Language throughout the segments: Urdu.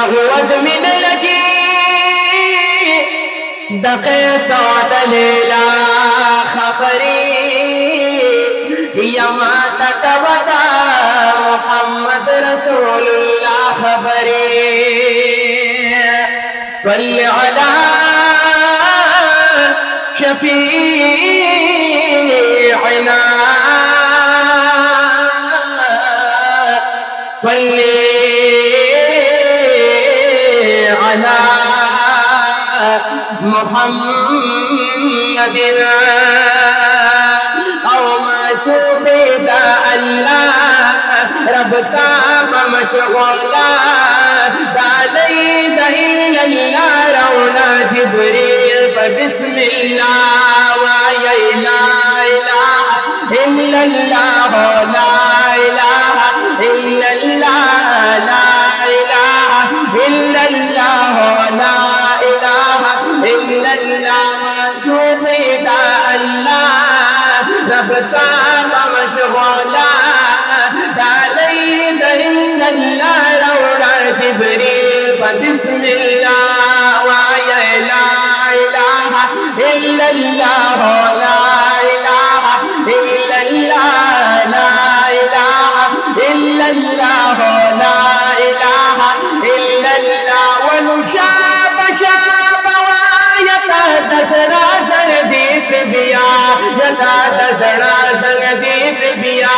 بغوت من لكي دقي صوت ليلى خفري يا ما تتبدا محمد رسول الله خبري صل على شفيعنا صل على محمد او ما شوقت الله رب استاق مشغولا دالي إلا الله رونا جبريل فبسم الله ويا لا إله إلا الله لا إله إلا الله لا إله إلا الله لا إله إلا الله شوقت الله رب استاق مشغولا دالي إلا الله رونا جبريل فبسم الله ويا لا إله إلا الله لا إله إلا الله لا إله إلا الله لا إله إلا الله ونشاب شاب ويتدثر زنديف بيا يتدثر زنديف بيا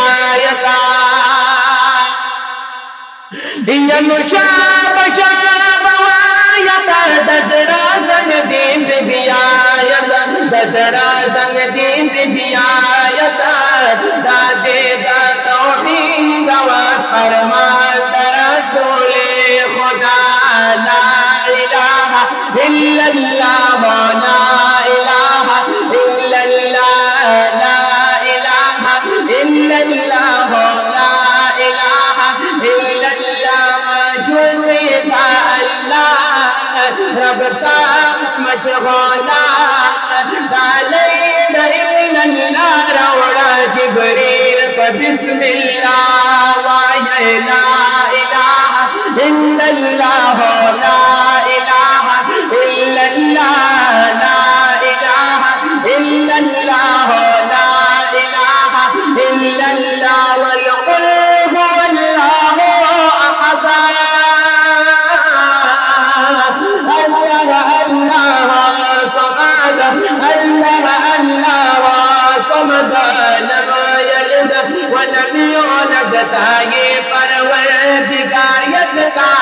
ينشاب شاب ويتدثر زنديف بيا يتدثر زنديف بيا يتدثر توحيد واسحر مال رسول خدا لا إله إلا الله لا إله إلا الله لا إله إلا الله لا إله إلا الله شريك الله رب استاق مشغولا علينا إلا الله رولا جبريل فبسم الله ويا لا إله إلا الله لا إله إلا الله لا إله إلا الله لا إله إلا الله والقل هو الله أحد الله صمد الله صمد لم يلد ولم يولد تاهي پروردگاریت کا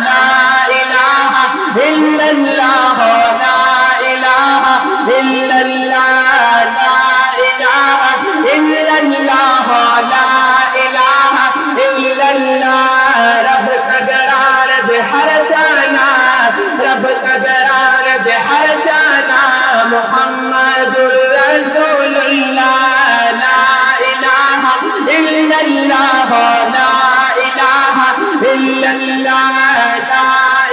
لا إله إلا الله لا إله إلا الله لا إله إلا الله لا إله إلا الله رب قدران بحر جانا رب قدران بحر جانا محمد رسول الله لا إله إلا الله لا إله إلا الله لا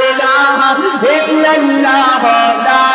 إله إلا الله لا